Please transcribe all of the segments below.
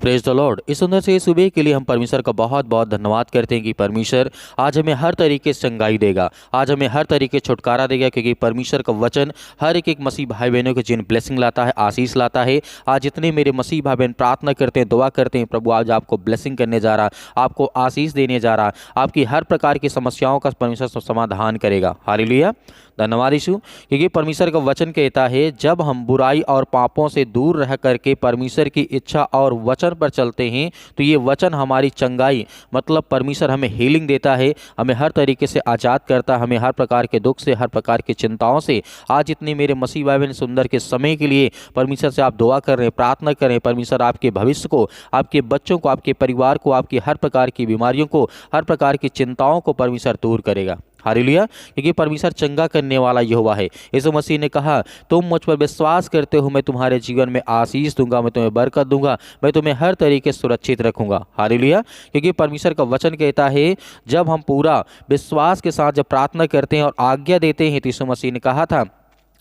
Praise the Lord. इस सुंदर से सुबह के लिए हम परमेश्वर का बहुत बहुत धन्यवाद करते हैं कि परमेश्वर आज हमें हर तरीके से चंगाई देगा, आज हमें हर तरीके से छुटकारा देगा, क्योंकि परमेश्वर का वचन हर एक मसीह भाई बहनों के जीवन ब्लेसिंग लाता है, आशीष लाता है। आज जितने मेरे मसीह भाई बहन प्रार्थना करते हैं, दुआ करते हैं, प्रभु आज आपको ब्लेसिंग करने जा रहा, आपको आशीष देने जा रहा, आपकी हर प्रकार की समस्याओं का परमेश्वर समाधान करेगा। हालेलुया, धन्यवाद यीशु। क्योंकि परमेश्वर का वचन कहता है जब हम बुराई और पापों से दूर रह करके परमेश्वर की इच्छा और वचन पर चलते हैं तो ये वचन हमारी चंगाई, मतलब परमेश्वर हमें हीलिंग देता है, हमें हर तरीके से आज़ाद करता है, हमें हर प्रकार के दुख से, हर प्रकार की चिंताओं से। आज इतने मेरे मसीह भाई बहन सुंदर के समय के लिए परमेश्वर से आप दुआ कर रहे हैं, प्रार्थना कर रहे हैं, परमेश्वर आपके भविष्य को, आपके बच्चों को, आपके परिवार को, आपकी हर प्रकार की बीमारियों को, हर प्रकार की चिंताओं को परमेश्वर दूर करेगा। हालेलुया, क्योंकि परमेश्वर चंगा करने वाला यहोवा है। यीशु मसीह ने कहा तुम मुझ पर विश्वास करते हो, मैं तुम्हारे जीवन में आशीष दूंगा, मैं तुम्हें बरकत दूंगा, मैं तुम्हें हर तरीके से सुरक्षित रखूंगा। हालेलुया, क्योंकि परमेश्वर का वचन कहता है जब हम पूरा विश्वास के साथ जब प्रार्थना करते हैं और आज्ञा देते हैं, तो यीशु मसीह ने कहा था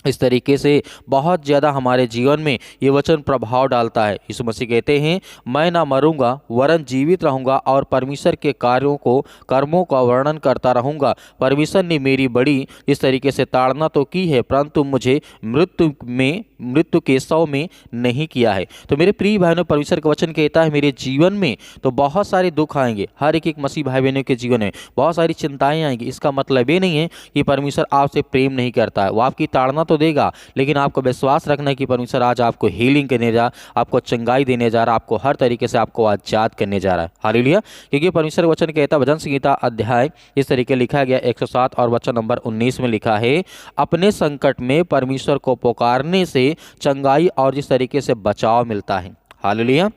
इस तरीके से बहुत ज़्यादा हमारे जीवन में ये वचन प्रभाव डालता है। यीशु मसीह कहते हैं मैं ना मरूंगा वरन जीवित रहूंगा और परमेश्वर के कर्मों का वर्णन करता रहूंगा। परमेश्वर ने मेरी बड़ी इस तरीके से ताड़ना तो की है, परंतु मुझे मृत्यु के शव में नहीं किया है। तो मेरे प्रिय भाइयों, परमेश्वर का वचन कहता है मेरे जीवन में तो बहुत सारे दुख आएंगे, हर एक मसीह भाई बहनों के जीवन में बहुत सारी चिंताएं आएंगी। इसका मतलब ये नहीं है कि परमेश्वर आपसे प्रेम नहीं करता है, वो आपकी ताड़ना तो देगा, लेकिन आपको विश्वास रखना है कि परमेश्वर आज आपको हीलिंग करने जा, आपको चंगाई देने जा रहा, आपको हर तरीके से आपको आजाद करने जा रहा है। हालेलुया, क्योंकि परमेश्वर वचन कहता है भजन संहिता अध्याय इस तरीके लिखा गया 107 और वचन नंबर 19 में लिखा है अपने संकट में परमेश्वर को पुकारने से चंगाई और जिस तरीके से बचाव मिलता है। हालेलुया,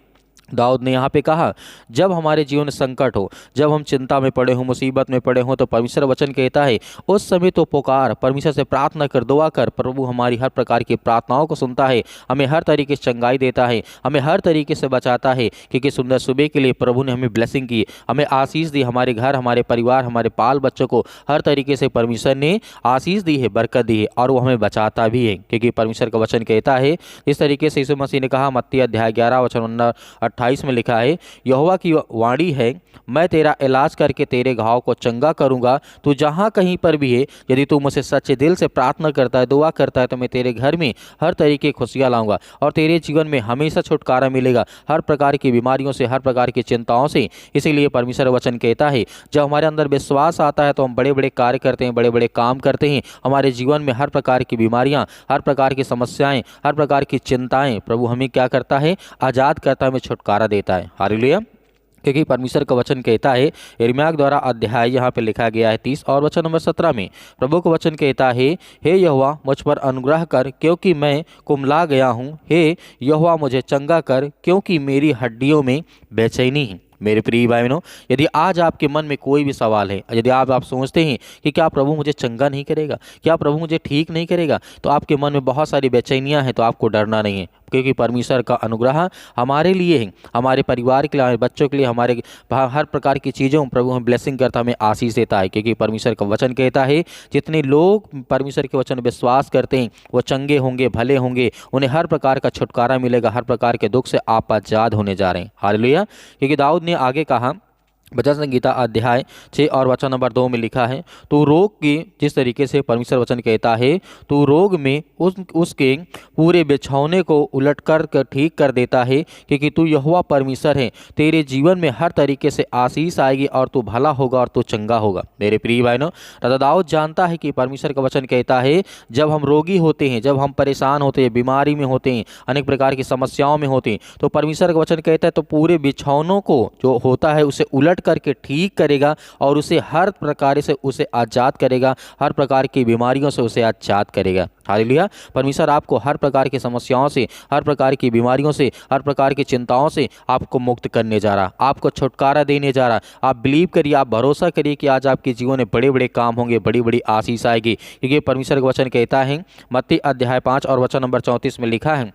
दाऊद ने यहाँ पे कहा जब हमारे जीवन में संकट हो, जब हम चिंता में पड़े हों, मुसीबत में पड़े हों, तो परमेश्वर वचन कहता है उस समय तो पुकार, परमेश्वर से प्रार्थना कर, दुआ कर, प्रभु हमारी हर प्रकार की प्रार्थनाओं को सुनता है, हमें हर तरीके से चंगाई देता है, हमें हर तरीके से बचाता है। क्योंकि सुंदर सुबह के लिए प्रभु ने हमें ब्लेसिंग की, हमें आशीष दी, हमारे घर, हमारे परिवार, हमारे बाल बच्चों को हर तरीके से परमेश्वर ने आशीष दी है, बरकत दी है, और वो हमें बचाता भी है। क्योंकि परमेश्वर का वचन कहता है इस तरीके से यीशु मसीह ने कहा मत्ती अध्याय 11 वचन 28 में लिखा है यहोवा की वाणी है मैं तेरा इलाज करके तेरे घाव को चंगा करूंगा, तू जहां कहीं पर भी है यदि तू मुझसे सच्चे दिल से प्रार्थना करता है, दुआ करता है, तो मैं तेरे घर में हर तरीके की खुशियां लाऊंगा और तेरे जीवन में हमेशा छुटकारा मिलेगा हर प्रकार की बीमारियों से, हर प्रकार की चिंताओं से। इसीलिए परमेश्वर वचन कहता है जब हमारे अंदर विश्वास आता है तो हम बड़े बड़े कार्य करते हैं, बड़े बड़े काम करते हैं। हमारे जीवन में हर प्रकार की बीमारियां, हर प्रकार की समस्याएं, हर प्रकार की चिंताएं प्रभु हमें क्या करता है, आजाद करता है, हमें छुटकारा देता है। हालेलुया, क्योंकि परमेश्वर का वचन कहता है यिर्मयाह द्वारा अध्याय यहाँ पे लिखा गया है 30 और वचन नंबर 17 में प्रभु का वचन कहता है हे यहोवा मुझ पर अनुग्रह कर क्योंकि मैं कुमला गया हूँ, हे यहोवा मुझे चंगा कर क्योंकि मेरी हड्डियों में बेचैनी है। मेरे प्रिय भाई बहनों, यदि आज आपके मन में कोई भी सवाल है, यदि आप सोचते हैं कि क्या प्रभु मुझे चंगा नहीं करेगा, क्या प्रभु मुझे ठीक नहीं करेगा, तो आपके मन में बहुत सारी बेचैनियां हैं, तो आपको डरना नहीं है। क्योंकि परमेश्वर का अनुग्रह हमारे लिए है, हमारे परिवार के लिए, हमारे बच्चों के लिए, हमारे हर प्रकार की चीज़ों प्रभु हमें ब्लेसिंग करता, हमें आशीष देता है। क्योंकि परमेश्वर का वचन कहता है जितने लोग परमेश्वर के वचन विश्वास करते हैं वो चंगे होंगे, भले होंगे, उन्हें हर प्रकार का छुटकारा मिलेगा, हर प्रकार के दुख से आप आजाद होने जा रहे हैं। हालेलुया, क्योंकि दाऊद ने आगे कहा भजन संहिता अध्याय 6 और वचन नंबर 2 में लिखा है तू रोग की, जिस तरीके से परमेश्वर वचन कहता है तू रोग में उसके पूरे बिछौने को उलट कर ठीक कर देता है, क्योंकि तू यहोवा परमेश्वर है, तेरे जीवन में हर तरीके से आशीष आएगी और तू भला होगा और तू चंगा होगा। मेरे प्रिय भाइयों, राजा दाऊद जानता है कि परमेश्वर का वचन कहता है जब हम रोगी होते हैं, जब हम परेशान होते हैं, बीमारी में होते हैं, अनेक प्रकार की समस्याओं में होते हैं, तो परमेश्वर का वचन कहता है तो पूरे बिछौनों को जो होता है उसे उलट करके ठीक करेगा और उसे हर प्रकार से उसे आजाद करेगा, हर प्रकार की बीमारियों से उसे आजाद करेगा। हालेलुया, परमेश्वर आपको हर प्रकार की समस्याओं से, हर प्रकार की बीमारियों से, हर प्रकार की चिंताओं से आपको मुक्त करने जा रहा, आपको छुटकारा देने जा रहा। आप बिलीव करिए, आप भरोसा करिए कि आज आपके जीवन में बड़े बड़े काम होंगे, बड़ी बड़ी आशीष आएगी। क्योंकि परमेश्वर का वचन कहता है मत्ती अध्याय 5 और वचन नंबर 34 में लिखा है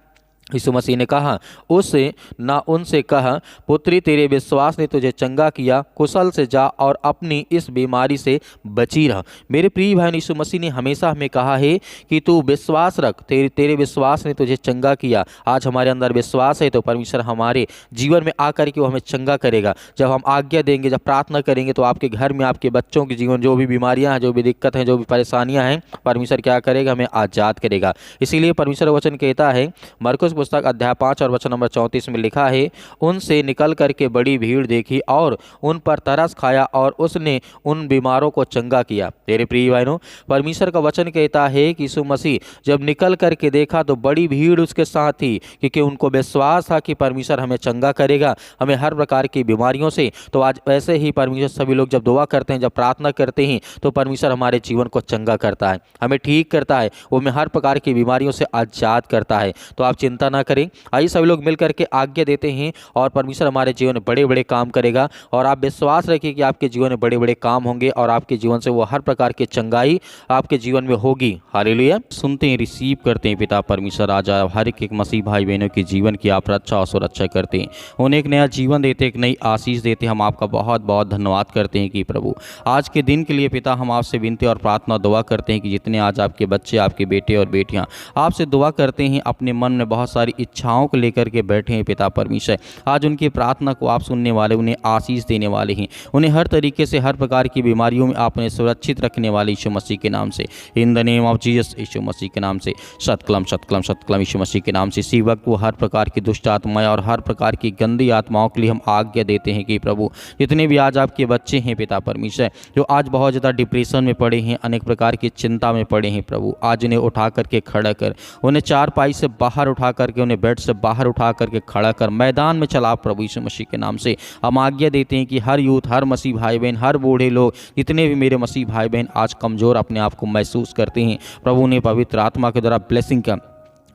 यीशु मसीह ने कहा उससे ना उनसे कहा, पुत्री तेरे विश्वास ने तुझे चंगा किया, कुशल से जा और अपनी इस बीमारी से बची रह। मेरे प्रिय भाई, यीशु मसीह ने हमेशा हमें कहा है कि तू विश्वास रख, तेरे विश्वास ने तुझे चंगा किया। आज हमारे अंदर विश्वास है तो परमेश्वर हमारे जीवन में आकर के वो हमें चंगा करेगा। जब हम आज्ञा देंगे, जब प्रार्थना करेंगे, तो आपके घर में, आपके बच्चों के जीवन जो भी बीमारियां हैं, जो भी दिक्कत हैं, जो भी परेशानियां हैं, परमेश्वर क्या करेगा? हमें आज़ाद करेगा। इसीलिए परमेश्वर वचन कहता है, मरकुस पुस्तक अध्याय 5 और वचन नंबर 34 में लिखा है, उनसे निकल करके बड़ी भीड़ देखी और उन पर तरस खाया और उसने उन बीमारों को चंगा किया। तेरे प्रिय भाइयों, परमेश्वर का वचन कहता है कि यीशु मसीह जब निकल करके देखा तो बड़ी भीड़ उसके साथ थी, क्योंकि उनको विश्वास था कि परमेश्वर हमें चंगा करेगा, हमें हर प्रकार की बीमारियों से। तो आज ऐसे ही परमेश्वर, सभी लोग जब दुआ करते हैं, जब प्रार्थना करते हैं, तो परमेश्वर हमारे जीवन को चंगा करता है, हमें ठीक करता है, वो हमें हर प्रकार की बीमारियों से आजाद करता है। तो आप चिंता ना करें, आइए सभी लोग मिल करके आज्ञा देते हैं और परमेश्वर हमारे जीवन में बड़े बड़े काम करेगा। और आप विश्वास रखिए कि आपके जीवन में बड़े बड़े काम होंगे और आपके जीवन से वो हर प्रकार की चंगाई आपके जीवन में होगी। हालेलुया। सुनते हैं, रिसीव करते हैं पिता परमेश्वर। आज आप हर एक मसीह भाई बहनों के जीवन की आप रक्षा और सुरक्षा करते हैं, उन्हें एक नया जीवन देते, एक नई आशीष देते। हम आपका बहुत बहुत धन्यवाद करते हैं कि प्रभु आज के दिन के लिए पिता हम आपसे विनती और प्रार्थना दुआ करते हैं कि जितने आज आपके बच्चे, आपके बेटे और बेटियां आपसे दुआ करते हैं, अपने मन में बहुत सारी इच्छाओं को लेकर के बैठे हैं पिता परमेश्वर, आज उनकी प्रार्थना को आप सुनने वाले, उन्हें आशीष देने वाले हैं, उन्हें हर तरीके से, हर प्रकार की बीमारियों में आपने सुरक्षित रखने वाले यीशु मसीह के नाम से, in the name of Jesus, Yeshu Masih के नाम से, सतकलम सतकलम सतकलम यीशु मसीह के नाम से। इसी वक्त वो हर प्रकार की दुष्ट आत्माएं और हर प्रकार की गंदी आत्माओं के लिए हम आज्ञा देते हैं कि प्रभु जितने भी आज आपके बच्चे हैं पिता परमेश्वर, जो आज बहुत ज़्यादा डिप्रेशन में पड़े हैं, अनेक प्रकार की चिंता में पड़े हैं, प्रभु आज उन्हें उठा करके खड़ा कर, उन्हें चारपाई से बाहर उठा करके, उन्हें बेड से बाहर उठा करके खड़ा कर, मैदान में चला प्रभु यीशु मसीह के नाम से। हम आज्ञा देते हैं कि हर यूथ, हर मसीह भाई बहन, हर बूढ़े लोग, जितने भी मेरे मसीह भाई बहन आज कमज़ोर अपने आप को महसूस करते हैं, प्रभु ने पवित्र आत्मा के द्वारा ब्लेसिंग का,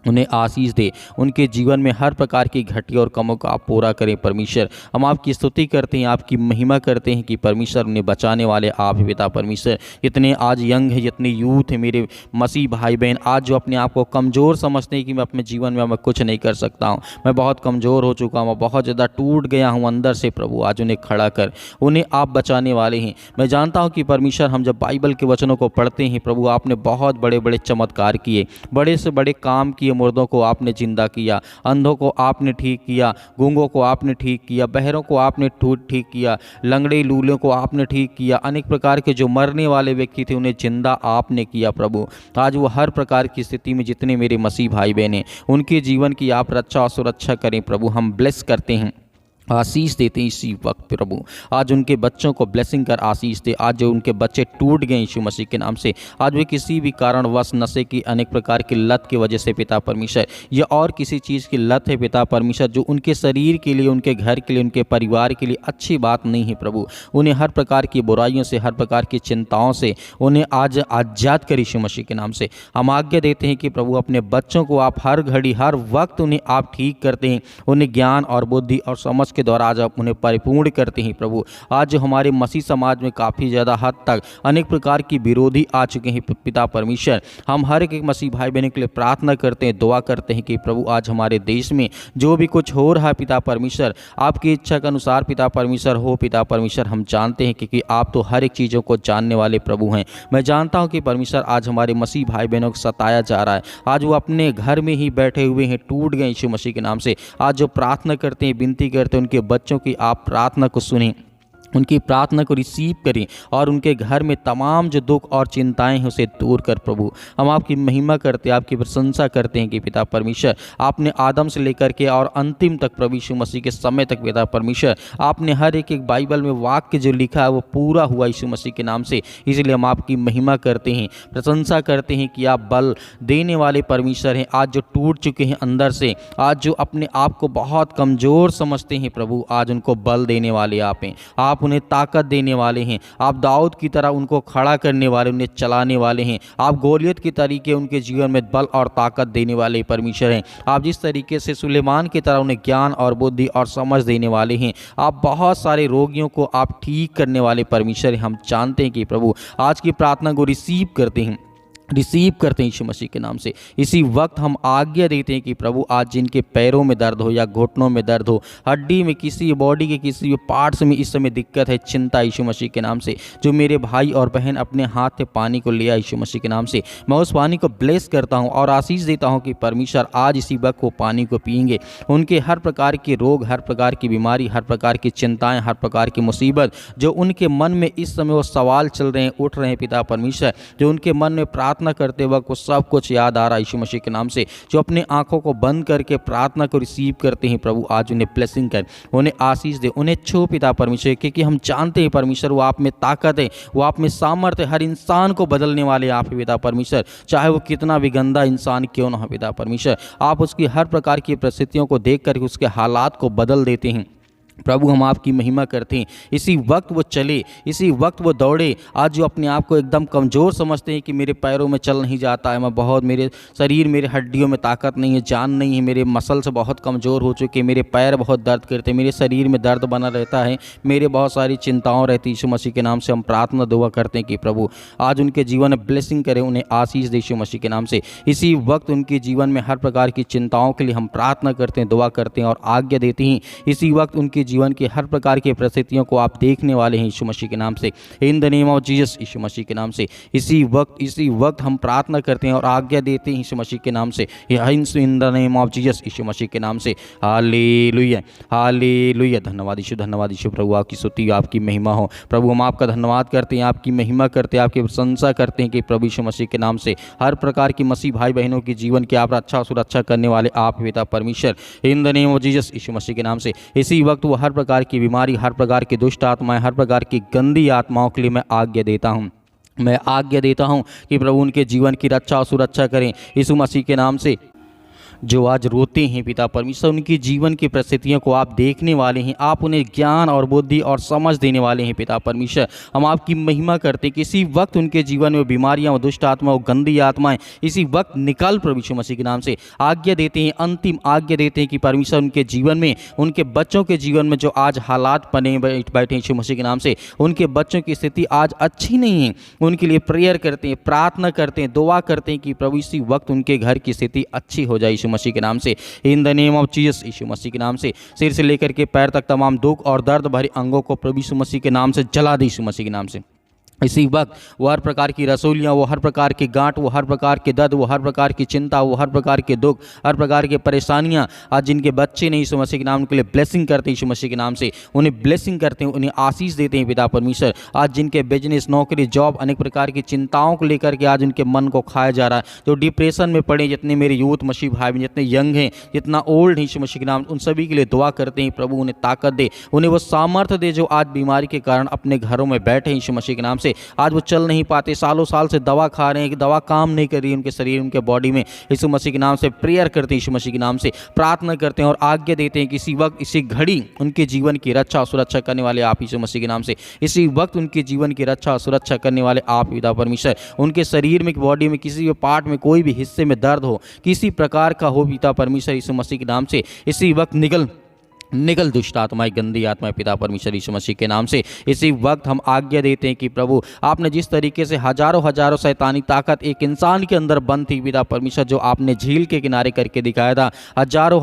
उन्हें आशीष दे, उनके जीवन में हर प्रकार की घटी और कमों का आप पूरा करें परमेश्वर। हम आपकी स्तुति करते हैं, आपकी महिमा करते हैं कि परमेश्वर उन्हें बचाने वाले आप ही पिता परमेश्वर। जितने आज यंग है, जितने यूथ है मेरे मसीह भाई बहन, आज जो अपने आप को कमज़ोर समझते हैं कि मैं अपने जीवन में मैं कुछ नहीं कर सकता हूँ, मैं बहुत कमज़ोर हो चुका हूँ, बहुत ज़्यादा टूट गया हूँ अंदर से, प्रभु आज उन्हें खड़ा कर, उन्हें आप बचाने वाले हैं। मैं जानता हूँ कि परमेश्वर हम जब बाइबल के वचनों को पढ़ते हैं प्रभु, आपने बहुत बड़े बड़े चमत्कार किए, बड़े से बड़े काम किए, मुर्दों को आपने जिंदा किया, अंधों को आपने ठीक किया, गूंगों को आपने ठीक किया, बहरों को आपने ठीक किया, लंगड़े लूलों को आपने ठीक किया, अनेक प्रकार के जो मरने वाले व्यक्ति थे उन्हें जिंदा आपने किया प्रभु। आज वो हर प्रकार की स्थिति में जितने मेरे मसीह भाई बहन हैं, उनके जीवन की आप रक्षा और सुरक्षा करें प्रभु। हम ब्लेस करते हैं, आशीष देते हैं इसी वक्त प्रभु। आज उनके बच्चों को ब्लेसिंग कर आशीष दे। आज जो उनके बच्चे टूट गए यीशु मसीह के नाम से, आज वे किसी भी कारणवश नशे की, अनेक प्रकार की लत की वजह से पिता परमेश्वर, या और किसी चीज़ की लत है पिता परमेश्वर, जो उनके शरीर के लिए, उनके घर के लिए, उनके परिवार के लिए अच्छी बात नहीं है प्रभु, उन्हें हर प्रकार की बुराइयों से, हर प्रकार की चिंताओं से उन्हें आज आजाद कर यीशु मसीह के नाम से। हम आज्ञा देते हैं कि प्रभु अपने बच्चों को आप हर घड़ी, हर वक्त उन्हें आप ठीक करते हैं, उन्हें ज्ञान और बुद्धि और समझ के द्वारा आज आप उन्हें परिपूर्ण करते हैं प्रभु। आज जो हमारे मसीह समाज में काफ़ी ज़्यादा हद तक अनेक प्रकार की विरोधी आ चुके हैं पिता परमेश्वर, हम हर एक मसीह भाई बहनों के लिए प्रार्थना करते हैं, दुआ करते हैं कि प्रभु आज हमारे देश में जो भी कुछ हो रहा है पिता परमेश्वर, आपकी इच्छा के अनुसार पिता परमेश्वर हो पिता परमेश्वर। हम जानते हैं क्योंकि आप तो हर एक चीज़ों को जानने वाले प्रभु हैं। मैं जानता हूँ कि परमेश्वर आज हमारे मसीह भाई बहनों को सताया जा रहा है, आज वो अपने घर में ही बैठे हुए हैं, टूट गए यीशु मसीह के नाम से। आज जो प्रार्थना करते हैं, विनती करते हैं, उनके बच्चों की आप प्रार्थना को सुनें, उनकी प्रार्थना को रिसीव करें और उनके घर में तमाम जो दुख और चिंताएं हैं उसे दूर कर प्रभु। हम आपकी महिमा करते हैं, आपकी प्रशंसा करते हैं कि पिता परमेश्वर आपने आदम से लेकर के और अंतिम तक प्रभु यीशु मसीह के समय तक पिता परमेश्वर आपने हर एक बाइबल में वाक्य जो लिखा है वो पूरा हुआ यीशु मसीह के नाम से। इसलिए हम आपकी महिमा करते हैं, प्रशंसा करते हैं कि आप बल देने वाले परमेश्वर हैं। आज जो टूट चुके हैं अंदर से, आज जो अपने आप को बहुत कमज़ोर समझते हैं प्रभु, आज उनको बल देने वाले आप हैं, आप उन्हें ताकत देने वाले हैं, आप दाऊद की तरह उनको खड़ा करने वाले, उन्हें चलाने वाले हैं, आप गोलियत के तरीके उनके जीवन में बल और ताकत देने वाले परमेश्वर हैं। आप जिस तरीके से सुलेमान की तरह उन्हें ज्ञान और बुद्धि और समझ देने वाले हैं, आप बहुत सारे रोगियों को आप ठीक करने वाले परमेश्वर हैं। हम जानते हैं कि प्रभु आज की प्रार्थना को रिसीव करते हैं, रिसीव करते हैं यीशु मसीह के नाम से। इसी वक्त हम आज्ञा देते हैं कि प्रभु आज जिनके पैरों में दर्द हो या घुटनों में दर्द हो, हड्डी में, किसी बॉडी के किसी भी पार्ट्स में इस समय दिक्कत है, चिंता, यीशु मसीह के नाम से, जो मेरे भाई और बहन अपने हाथ से पानी को लिया यीशु मसीह के नाम से, मैं उस पानी को ब्लेस करता हूँ और आशीष देता हूँ कि परमेश्वर आज इसी वक्त वो पानी को पिएंगे। उनके हर प्रकार के रोग, हर प्रकार की बीमारी, हर प्रकार की चिंताएँ, हर प्रकार की मुसीबत जो उनके मन में इस समय वो सवाल चल रहे हैं, उठ रहे हैं पिता परमेश्वर, जो उनके मन में प्रार्थना करते वक्त वो सब कुछ याद आ रहा है यीशु मसीह के नाम से, जो अपने आंखों को बंद करके प्रार्थना को रिसीव करते हैं, प्रभु आज उन्हें ब्लेसिंग कर, उन्हें आशीष दे, उन्हें छू पिता परमेश्वर, क्योंकि हम जानते हैं परमेश्वर वो आप में ताकत है, वो आप में सामर्थ्य है, हर इंसान को बदलने वाले आप ही पिता परमेश्वर, चाहे वो कितना भी गंदा इंसान क्यों ना हो पिता परमेश्वर, आप उसकी हर प्रकार की परिस्थितियों को देख करके उसके हालात को बदल देते हैं। प्रभु हम आपकी महिमा करते हैं। इसी वक्त वो चले, इसी वक्त वो दौड़े, आज जो अपने आप को एकदम कमज़ोर समझते हैं कि मेरे पैरों में चल नहीं जाता है, मैं बहुत, मेरे शरीर, मेरे हड्डियों में ताकत नहीं है, जान नहीं है, मेरे मसल्स बहुत कमज़ोर हो चुके हैं, मेरे पैर बहुत दर्द करते हैं, मेरे शरीर में दर्द बना रहता है, मेरे बहुत सारी चिंताओं रहती है। यीशु मसीह के नाम से हम प्रार्थना दुआ करते हैं कि प्रभु आज उनके जीवन में ब्लेसिंग करें, उन्हें आशीष दे यीशु मसीह के नाम से। इसी वक्त उनके जीवन में हर प्रकार की चिंताओं के लिए हम प्रार्थना करते हैं, दुआ करते हैं और आज्ञा देते हैं। इसी वक्त उनके जीवन की हर प्रकार की परिस्थितियों को आप देखने वाले हैं यीशु मसीह के नाम से, in the name of Jesus, Yeshu Masih के नाम से। इसी वक्त हम प्रार्थना करते हैं और आज्ञा देते हैं यीशु मसीह के नाम से, in the name of Jesus, Yeshu Masih के नाम से। Hallelujah, hallelujah. धन्यवाद यीशु, प्रभु आपकी स्तुति, आपकी महिमा हो। प्रभु हम आपका धन्यवाद करते हैं, आपकी महिमा करते हैं, आपकी प्रशंसा करते हैं कि प्रभु यीशु मसीह के नाम से हर प्रकार की मसीह भाई बहनों की जीवन की आप रक्षा सुरक्षा करने वाले आप पिता परमेश्वर, in the name of Jesus, Yeshu Masih के नाम से। इसी वक्त वो हर प्रकार की बीमारी, हर प्रकार की दुष्ट आत्माएं, हर प्रकार की गंदी आत्माओं के लिए मैं आज्ञा देता हूं, मैं आज्ञा देता हूं कि प्रभु उनके जीवन की रक्षा और सुरक्षा करें यीशु मसीह के नाम से। जो आज रोते हैं पिता परमेश्वर, उनकी जीवन की परिस्थितियों को आप देखने वाले हैं, आप उन्हें ज्ञान और बुद्धि और समझ देने वाले हैं पिता परमेश्वर। हम आपकी महिमा करते हैं कि इसी वक्त उनके जीवन में बीमारियां, दुष्ट आत्मा, गंदी आत्माएं इसी वक्त निकाल प्रभु यीशु मसीह के नाम से। आज्ञा देते हैं, अंतिम आज्ञा देते हैं कि परमेश्वर उनके जीवन में, उनके बच्चों के जीवन में जो आज हालात बने बैठे यीशु मसीह के नाम से, उनके बच्चों की स्थिति आज अच्छी नहीं है, उनके लिए प्रेयर करते हैं, प्रार्थना करते हैं, दुआ करते हैं कि प्रभु इसी वक्त उनके घर की स्थिति अच्छी हो जाए यीशु मसीह के नाम से, in the name of Jesus, Yeshu Masih के नाम से। सिर से लेकर के पैर तक तमाम दुख और दर्द भरे अंगों को प्रभु यीशु मसीह के नाम से जला दे यीशु मसीह के नाम से। इसी वक्त वो हर प्रकार की रसोलियाँ, वो हर प्रकार की गांठ, वो हर प्रकार के दर्द, वो हर प्रकार की चिंता, वो हर प्रकार के दुख, हर प्रकार की परेशानियाँ, आज जिनके बच्चे नहीं यीशु मसीह के नाम के लिए ब्लेसिंग करते हैं यीशु मसीह के नाम से, उन्हें ब्लेसिंग करते हैं, उन्हें आशीष देते हैं पिता परमेश्वर। आज जिनके बिजनेस, नौकरी, जॉब, अनेक प्रकार की चिंताओं को लेकर के आज उनके मन को खाया जा रहा है, जो डिप्रेशन में पड़े, जितने मेरे यूथ मसीह भाई, जितने यंग हैं, जितना ओल्ड है यीशु मसीह के नाम, उन सभी के लिए दुआ करते हैं प्रभु उन्हें ताकत दे, उन्हें वो सामर्थ्य दे जो आज बीमारी के कारण अपने घरों में बैठे हैं यीशु मसीह के नाम से। आज वो चल नहीं पाते, सालों साल से दवा खा रहे हैं कि दवा काम नहीं कर रही है उनके शरीर, उनके बॉडी में, यीशु मसीह के नाम से प्रेयर करते हैं, यीशु मसीह के नाम से प्रार्थना करते हैं और आज्ञा देते हैं कि इसी वक्त, इसी घड़ी उनके जीवन की रक्षा और सुरक्षा करने वाले आप यीशु मसीह के नाम से। इसी वक्त उनके जीवन की रक्षा और सुरक्षा करने वाले आप पिता परमेश्वर। उनके शरीर में, बॉडी में, किसी भी पार्ट में, कोई भी हिस्से में दर्द हो, किसी प्रकार का हो पिता परमेश्वर, यीशु मसीह के नाम से इसी वक्त निकल दुष्ट आत्माएं, गंदी आत्माएं पिता परमेश्वर यीशु मसीह के नाम से। इसी वक्त हम आज्ञा देते हैं कि प्रभु आपने जिस तरीके से हजारों शैतानी ताकत एक इंसान के अंदर बंद थी पिता परमेश्वर, जो आपने झील के किनारे करके दिखाया था, हजारों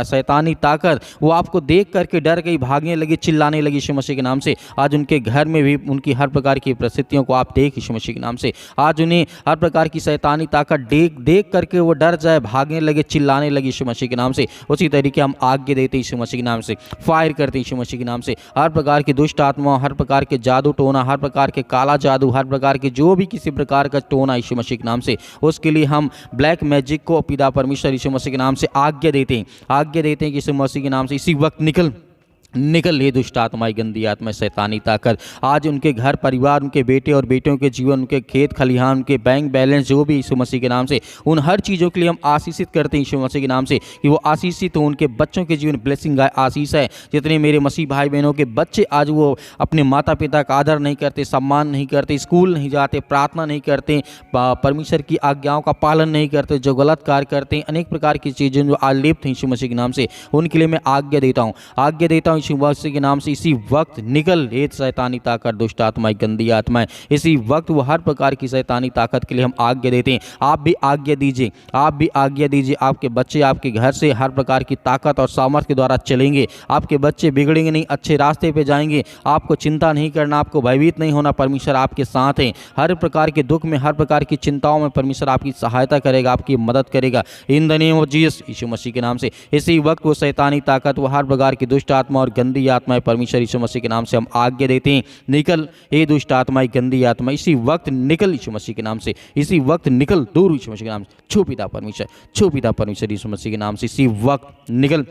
शैतानी ताकत वो आपको देख करके डर गई, भागने लगी, चिल्लाने लगी यीशु मसीह के नाम से। आज उनके घर में भी उनकी हर प्रकार की परिस्थितियों को आप देख यीशु मसीह के नाम से। आज उन्हें हर प्रकार की शैतानी ताकत देख करके वो डर जाए, भागने लगे, चिल्लाने लगे यीशु मसीह के नाम से। उसी तरीके हम आज्ञा देते यीशु मसीह के नाम से, फायर करते यीशु मसीह के नाम से। हर प्रकार की दुष्ट आत्मा, हर प्रकार के जादू टोना, हर प्रकार के काला जादू, हर प्रकार के जो भी किसी प्रकार का टोना यीशु मसीह के नाम से, उसके लिए हम ब्लैक मैजिक को पिता परमेश्वर यीशु मसीह के नाम से आज्ञा देते हैं कि यीशु मसीह के नाम से इसी वक्त निकल ये दुष्ट आत्माएं, गंदी आत्माएं, शैतानी ताकत आज उनके घर परिवार, उनके बेटे और बेटियों के जीवन, उनके खेत खलिहान, उनके बैंक बैलेंस, जो भी यीशु मसीह के नाम से, उन हर चीज़ों के लिए हम आशीषित करते हैं यीशु मसीह के नाम से कि वो आशीषित हो। उनके बच्चों के जीवन ब्लेसिंग आशीष है। जितने मेरे मसीह भाई बहनों के बच्चे आज वो अपने माता पिता का आदर नहीं करते, सम्मान नहीं करते, स्कूल नहीं जाते, प्रार्थना नहीं करते, परमेश्वर की आज्ञाओं का पालन नहीं करते, जो गलत कार्य करते हैं, अनेक प्रकार की चीज़ें जो आज लिप्त हैं यीशु मसीह के नाम से, उनके लिए मैं आज्ञा देता हूँ यीशु मसीह के नाम से इसी वक्त निकल। हे शैतानी ताकत, दुष्ट आत्माएं, गंदी आत्माएं, इसी वक्त वो हर प्रकार की शैतानी ताकत के लिए हम आज्ञा देते हैं। आप भी आज्ञा दीजिए, आप भी आज्ञा दीजिए। आपके बच्चे आपके घर से हर प्रकार की ताकत और सामर्थ्य के द्वारा चलेंगे। आपके बच्चे बिगड़ेंगे नहीं, अच्छे रास्ते पे जाएंगे। आपको चिंता नहीं करना, आपको भयभीत नहीं होना। परमेश्वर आपके साथ हैं। हर प्रकार के दुख में, हर प्रकार की चिंताओं में परमेश्वर आपकी सहायता करेगा, आपकी मदद करेगा। In the name of Jesus, Yeshu Masih के नाम से इसी वक्त वो शैतानी ताकत, वो हर प्रकार की दुष्ट आत्मा और गंदी आत्माएं परमेश्वर यीशु मसीह के नाम से हम आज्ञा देते हैं, निकल। हे दुष्ट आत्माएं, गंदी आत्मा, इसी वक्त निकल यीशु मसीह के नाम से, इसी वक्त निकल दूर यीशु मसीह के नाम से। छू पिता परमेश्वर, छू पिता परमेश्वर यीशु मसीह के नाम से इसी वक्त निकल।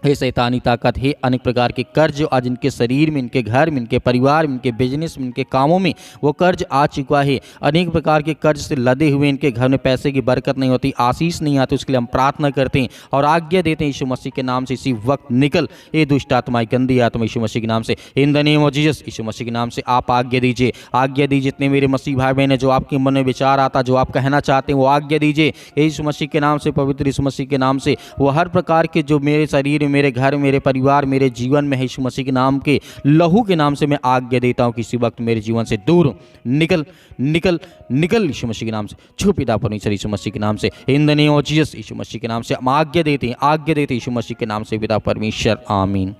हे शैतानी ताकत, हे अनेक प्रकार के कर्ज जो आज इनके शरीर में, इनके घर में, इनके परिवार में, इनके बिजनेस में, इनके कामों में वो कर्ज आ चुका है। अनेक प्रकार के कर्ज से लदे हुए इनके घर में पैसे की बरकत नहीं होती, आशीष नहीं आती। उसके लिए हम प्रार्थना करते हैं और आज्ञा देते हैं यीशु मसीह के नाम से इसी वक्त निकल। ये दुष्ट आत्माएं, गंदी आत्मा यीशु मसीह के नाम से, in the name of Jesus, Yeshu Masih के नाम से आप आज्ञा दीजिए, आज्ञा दीजिए। जितने मेरे मसीह भाई बहन है, जो आपके मन में विचार आता, जो आप कहना चाहते हैं, वो आज्ञा दीजिए यीशु मसीह के नाम से, पवित्र यीशु मसीह के नाम से। वो हर प्रकार के जो मेरे शरीर में, मेरे घर, मेरे परिवार, मेरे जीवन में है, यीशु मसीह के नाम के लहू के नाम से मैं आज्ञा देता हूं कि इसी वक्त मेरे जीवन से दूर निकल, निकल, निकल यीशु मसीह के नाम से। छू पिता परमेश्वर यीशु मसीह के नाम से, in the name of Jesus, Yeshu Masih के नाम से हम आज्ञा देते हैं, आज्ञा देते हैं यीशु मसीह के नाम से पिता परमेश्वर, आमीन।